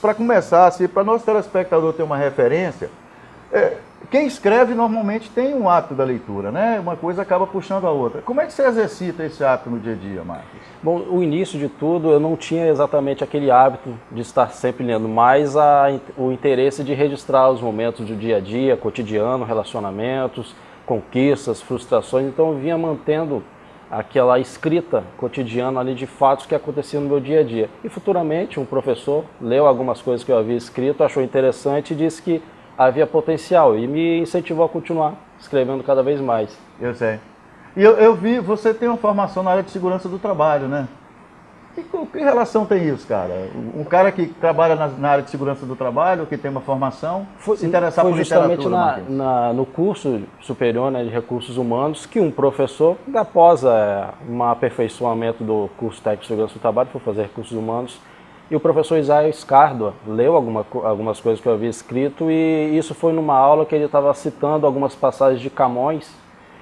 para começar, assim, para nosso telespectador ter uma referência, quem escreve normalmente tem um hábito da leitura, né? Uma coisa acaba puxando a outra. Como é que você exercita esse hábito no dia a dia, Marcos? Bom, o início de tudo, eu não tinha exatamente aquele hábito de estar sempre lendo, mas o interesse de registrar os momentos do dia a dia, cotidiano, relacionamentos, conquistas, frustrações. Então eu vinha mantendo aquela escrita cotidiana ali de fatos que aconteciam no meu dia a dia. E futuramente um professor leu algumas coisas que eu havia escrito, achou interessante e disse que havia potencial e me incentivou a continuar escrevendo cada vez mais. Eu sei. E eu vi, você tem uma formação na área de segurança do trabalho, né? Que relação tem isso, cara? Um cara que trabalha na área de segurança do trabalho, que tem uma formação, se interessar por literatura. Foi justamente no curso superior, né, de recursos humanos que um professor, após um aperfeiçoamento do curso técnico de segurança do trabalho, foi fazer recursos humanos, e o professor Isaías Escárdua leu algumas coisas que eu havia escrito, e isso foi numa aula que ele estava citando algumas passagens de Camões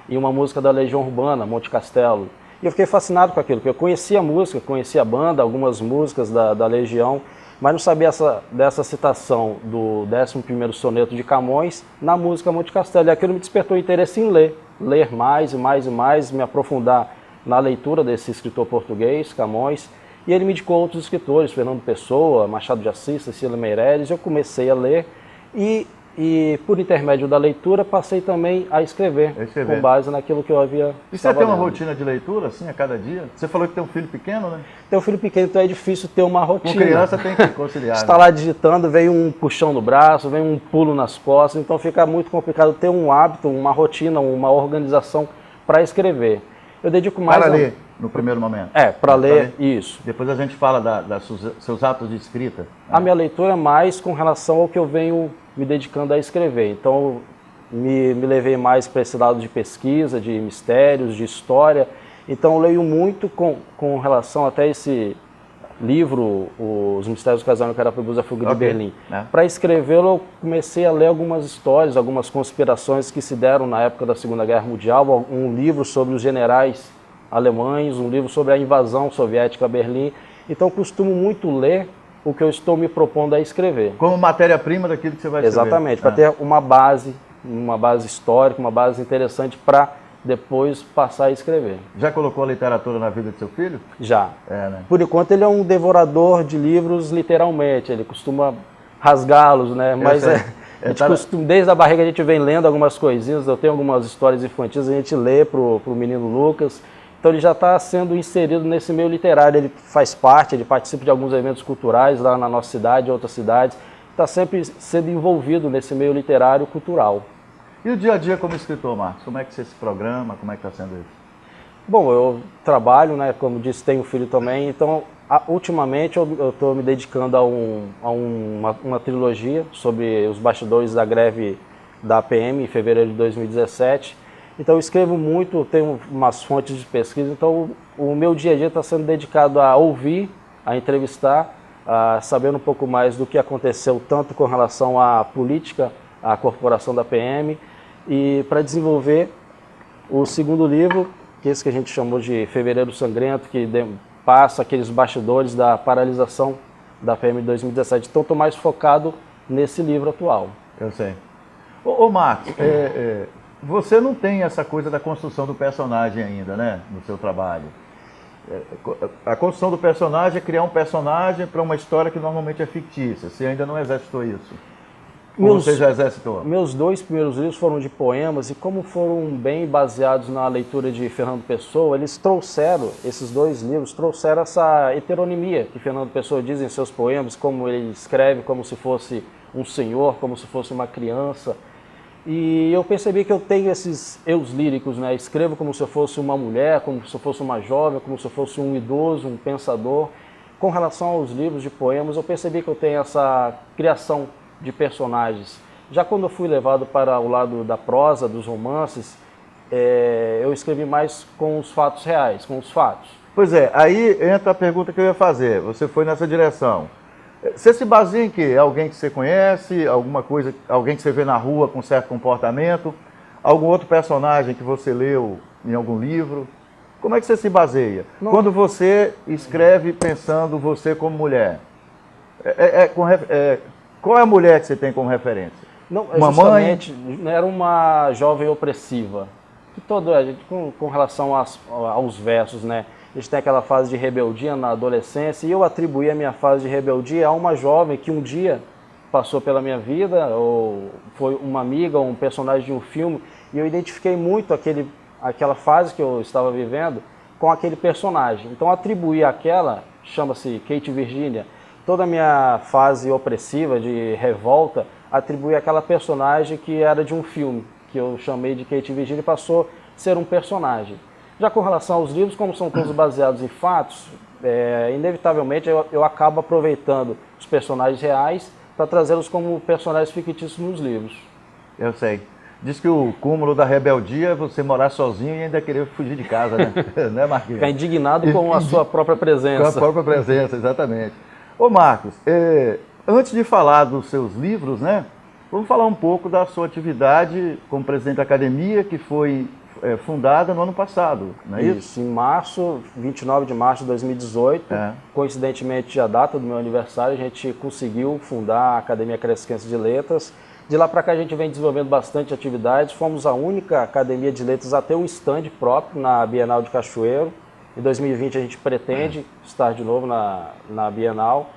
e uma música da Legião Urbana, Monte Castelo. E eu fiquei fascinado com aquilo, porque eu conhecia a música, conhecia a banda, algumas músicas da Legião, mas não sabia dessa citação do 11º soneto de Camões na música Monte Castelo. E aquilo me despertou interesse em ler mais e mais e mais, me aprofundar na leitura desse escritor português, Camões. E ele me indicou outros escritores, Fernando Pessoa, Machado de Assis, Cecília Meirelles. Eu comecei a ler e por intermédio da leitura, passei também a escrever, com base naquilo que eu havia. E você tem uma rotina de leitura, assim, a cada dia? Você falou que tem um filho pequeno, né? Tem um filho pequeno, então é difícil ter uma rotina. Com criança tem que conciliar. Está lá digitando, vem um puxão no braço, vem um pulo nas costas, então fica muito complicado ter um hábito, uma rotina, uma organização para escrever. Eu dedico mais para ler, no primeiro momento. Para ler, isso. Depois a gente fala seus atos de escrita. Né? A minha leitura é mais com relação ao que eu venho me dedicando a escrever. Então, me levei mais para esse lado de pesquisa, de mistérios, de história. Então, eu leio muito com relação até esse livro, Os Mistérios do Casamento Carapicuíba, Fuga de Berlim. Para escrevê-lo, eu comecei a ler algumas histórias, algumas conspirações que se deram na época da Segunda Guerra Mundial, um livro sobre os generais alemães, um livro sobre a invasão soviética a Berlim. Então, eu costumo muito ler o que eu estou me propondo a escrever. Como matéria-prima daquilo que você vai escrever. Exatamente, para ter uma base histórica, uma base interessante para depois passar a escrever. Já colocou a literatura na vida do seu filho? Já. Né? Por enquanto ele é um devorador de livros literalmente, ele costuma rasgá-los, né? Mas desde a barriga a gente vem lendo algumas coisinhas, eu tenho algumas histórias infantis, a gente lê pro menino Lucas. Então ele já está sendo inserido nesse meio literário, ele faz parte, ele participa de alguns eventos culturais lá na nossa cidade, em outras cidades, está sempre sendo envolvido nesse meio literário cultural. E o dia a dia como escritor, Marcos? Como é que você se programa? Como é que está sendo isso? Bom, eu trabalho, né? Como disse, tenho filho também, então ultimamente eu estou me dedicando a uma trilogia sobre os bastidores da greve da PM em fevereiro de 2017. Então eu escrevo muito, tenho umas fontes de pesquisa, então o meu dia a dia está sendo dedicado a ouvir, a entrevistar, a saber um pouco mais do que aconteceu, tanto com relação à política, à corporação da PM, e para desenvolver o segundo livro, que é esse que a gente chamou de Fevereiro Sangrento, que passa aqueles bastidores da paralisação da PM de 2017. Então estou mais focado nesse livro atual. Eu sei. Ô Marcos, você não tem essa coisa da construção do personagem ainda, né, no seu trabalho. A construção do personagem é criar um personagem para uma história que normalmente é fictícia. Você ainda não exercitou isso? Ou você já exercitou? Meus 2 primeiros livros foram de poemas e como foram bem baseados na leitura de Fernando Pessoa, esses 2 livros trouxeram essa heteronimia que Fernando Pessoa diz em seus poemas, como ele escreve como se fosse um senhor, como se fosse uma criança. E eu percebi que eu tenho esses eus líricos, né? Escrevo como se eu fosse uma mulher, como se eu fosse uma jovem, como se eu fosse um idoso, um pensador. Com relação aos livros de poemas, eu percebi que eu tenho essa criação de personagens. Já quando eu fui levado para o lado da prosa, dos romances, eu escrevi mais com os fatos reais, com os fatos. Pois é, aí entra a pergunta que eu ia fazer. Você foi nessa direção. Você se baseia em quê? Alguém que você conhece, alguma coisa, alguém que você vê na rua com certo comportamento, algum outro personagem que você leu em algum livro? Como é que você se baseia? Quando você escreve pensando você como mulher, Qual é a mulher que você tem como referência? Não, uma mãe? Era uma jovem opressiva. Com relação aos versos, né? A gente tem aquela fase de rebeldia na adolescência, e eu atribuí a minha fase de rebeldia a uma jovem que um dia passou pela minha vida, ou foi uma amiga, ou um personagem de um filme, e eu identifiquei muito aquela fase que eu estava vivendo com aquele personagem. Então atribuí àquela, chama-se Kate Virginia, toda a minha fase opressiva, de revolta, atribuí àquela personagem que era de um filme, que eu chamei de Kate Virginia, e passou a ser um personagem. Já com relação aos livros, como são todos baseados em fatos, inevitavelmente eu acabo aproveitando os personagens reais para trazê-los como personagens fictícios nos livros. Eu sei. Diz que o cúmulo da rebeldia é você morar sozinho e ainda querer fugir de casa, né? Né, Marquinhos? Ficar indignado com a sua própria presença. Com a própria presença, exatamente. Ô Marcos, antes de falar dos seus livros, né? Vamos falar um pouco da sua atividade como presidente da academia, que foi fundada no ano passado, não é isso? Isso, em março, 29 de março de 2018, coincidentemente a data do meu aniversário, a gente conseguiu fundar a Academia Crescense de Letras. De lá para cá a gente vem desenvolvendo bastante atividades, fomos a única academia de letras a ter um stand próprio na Bienal de Cachoeiro. Em 2020 a gente pretende estar de novo na Bienal.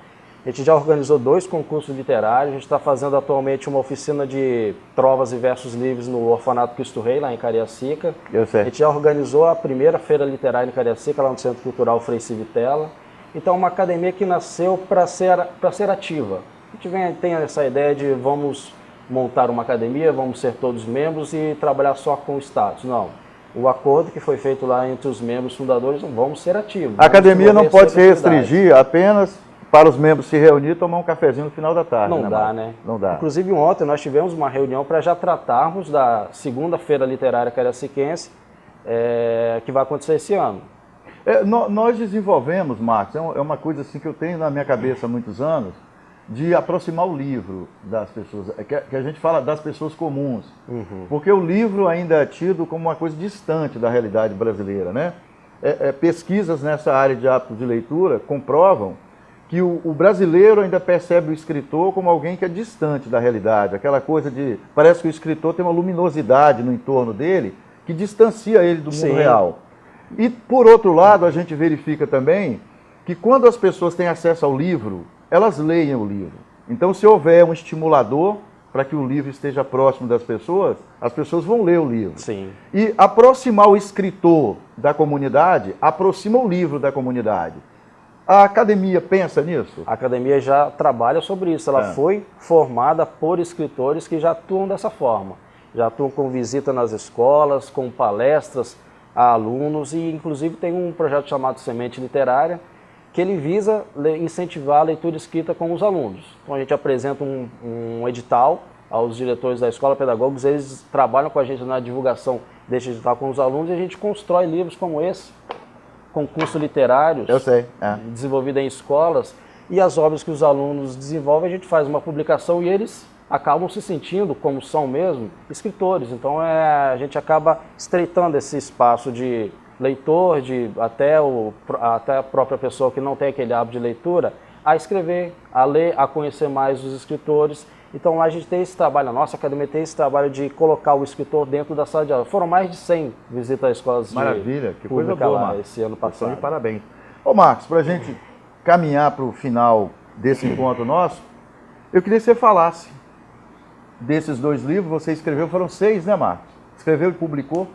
A gente já organizou 2 concursos literários, a gente está fazendo atualmente uma oficina de trovas e versos livres no Orfanato Cristo Rei, lá em Cariacica. Eu sei. A gente já organizou a primeira feira literária em Cariacica, lá no Centro Cultural Frei Civitella. Então é uma academia que nasceu para ser ativa. A gente tem essa ideia de vamos montar uma academia, vamos ser todos membros e trabalhar só com o status. Não. O acordo que foi feito lá entre os membros fundadores, vamos ser ativos. A academia não pode se restringir apenas para os membros se reunir e tomar um cafezinho no final da tarde. Não dá, né? Não dá. Inclusive ontem nós tivemos uma reunião para já tratarmos da segunda feira literária cariaciquense, que vai acontecer esse ano. Nós desenvolvemos, Marcos, é uma coisa assim que eu tenho na minha cabeça há muitos anos, de aproximar o livro das pessoas, que a gente fala das pessoas comuns, porque o livro ainda é tido como uma coisa distante da realidade brasileira, né? Pesquisas nessa área de hábitos de leitura comprovam que o brasileiro ainda percebe o escritor como alguém que é distante da realidade, aquela coisa de, parece que o escritor tem uma luminosidade no entorno dele que distancia ele do mundo real. E, por outro lado, a gente verifica também que quando as pessoas têm acesso ao livro, elas leem o livro. Então, se houver um estimulador para que o livro esteja próximo das pessoas, as pessoas vão ler o livro. Sim. E aproximar o escritor da comunidade, aproxima o livro da comunidade. A academia pensa nisso? A academia já trabalha sobre isso. Ela foi formada por escritores que já atuam dessa forma. Já atuam com visita nas escolas, com palestras a alunos e, inclusive, tem um projeto chamado Semente Literária, que ele visa incentivar a leitura escrita com os alunos. Então a gente apresenta um edital aos diretores da escola, pedagogos, eles trabalham com a gente na divulgação desse edital com os alunos e a gente constrói livros como esse, concursos literários, desenvolvidos em escolas, e as obras que os alunos desenvolvem, a gente faz uma publicação e eles acabam se sentindo, como são mesmo, escritores. Então a gente acaba estreitando esse espaço de leitor, até a própria pessoa que não tem aquele hábito de leitura, a escrever, a ler, a conhecer mais os escritores. Então lá a gente tem esse trabalho, a nossa academia tem esse trabalho de colocar o escritor dentro da sala de aula. Foram mais de 100 visitas às escolas Maravilha, que coisa boa, lá esse ano passado. De parabéns. Ô Marcos, para a gente caminhar para o final desse encontro nosso, eu queria que você falasse desses 2 livros, você escreveu, foram 6, né, Marcos? Escreveu e publicou.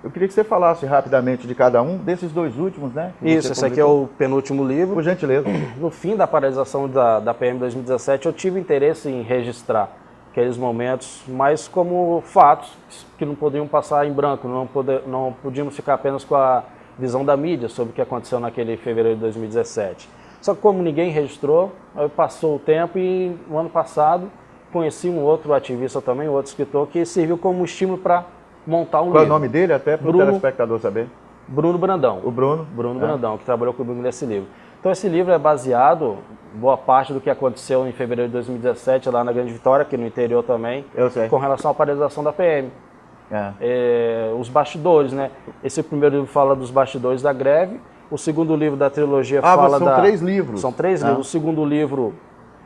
Eu queria que você falasse rapidamente de cada um desses 2 últimos, né? Isso, esse aqui é o penúltimo livro. Por gentileza. No fim da paralisação da PM 2017, eu tive interesse em registrar aqueles momentos, mas como fatos que não poderiam passar em branco, não podíamos ficar apenas com a visão da mídia sobre o que aconteceu naquele fevereiro de 2017. Só que como ninguém registrou, aí passou o tempo e no ano passado conheci um outro ativista também, um outro escritor, que serviu como estímulo para montar um livro. Qual é o nome dele, até para o telespectador saber? Bruno Brandão. O Bruno? Bruno Brandão, que trabalhou comigo nesse livro. Então esse livro é baseado, boa parte do que aconteceu em fevereiro de 2017, lá na Grande Vitória, aqui no interior também, com relação à paralisação da PM. Os bastidores, né? Esse primeiro livro fala dos bastidores da greve, O segundo livro da trilogia fala são 3 livros. São 3 livros. O segundo livro,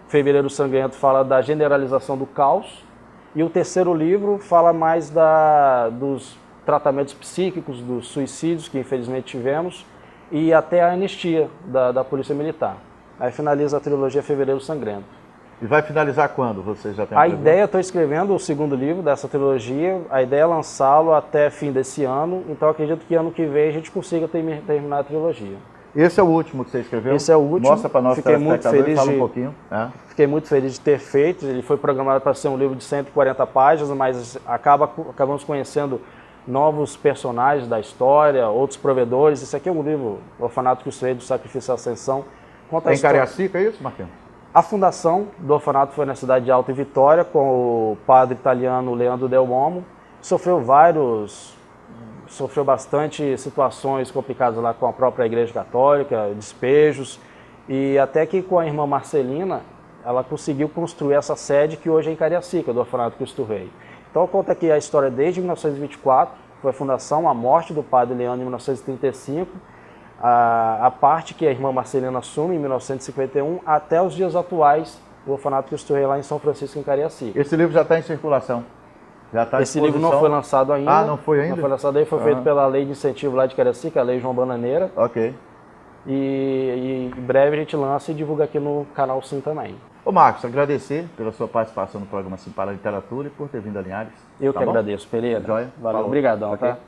Fevereiro Sangrento, fala da generalização do caos. E o terceiro livro fala mais dos tratamentos psíquicos, dos suicídios que infelizmente tivemos, e até a anistia da Polícia Militar. Aí finaliza a trilogia Fevereiro Sangrento. E vai finalizar quando? Você já tem a ideia, estou escrevendo o segundo livro dessa trilogia, a ideia é lançá-lo até fim desse ano, então acredito que ano que vem a gente consiga terminar a trilogia. Esse é o último que você escreveu? Esse é o último. Mostra para nós, Fiquei muito feliz fala um pouquinho. Fiquei muito feliz de ter feito, ele foi programado para ser um livro de 140 páginas, mas acabamos conhecendo novos personagens da história, outros provedores. Esse aqui é um livro, O Orfanato Cristo Rei do Sacrifício e Ascensão. Conta em Cariacica, é isso, Marquinhos? A fundação do orfanato foi na cidade de Alta Vitória, com o padre italiano Leandro Del Uomo. Sofreu bastante situações complicadas lá com a própria Igreja Católica, despejos, e até que com a irmã Marcelina, ela conseguiu construir essa sede que hoje é em Cariacica, do Orfanato Cristo Rei. Então conta aqui a história desde 1924, foi a fundação, a morte do padre Leandro em 1935, a parte que a irmã Marcelina assume em 1951, até os dias atuais, do Orfanato Cristo Rei lá em São Francisco, em Cariacica. Esse livro já está em circulação? Esse livro não foi lançado ainda. Ah, não foi ainda? Não foi lançado aí, foi feito pela Lei de Incentivo lá de Cariacica, a Lei João Bananeira. Ok. E em breve a gente lança e divulga aqui no canal Sim também. Ô Marcos, agradecer pela sua participação no programa Sim para a Literatura e por ter vindo a Linhares. Eu que agradeço, Pereira. Joia? Valeu, obrigadão, okay. tá?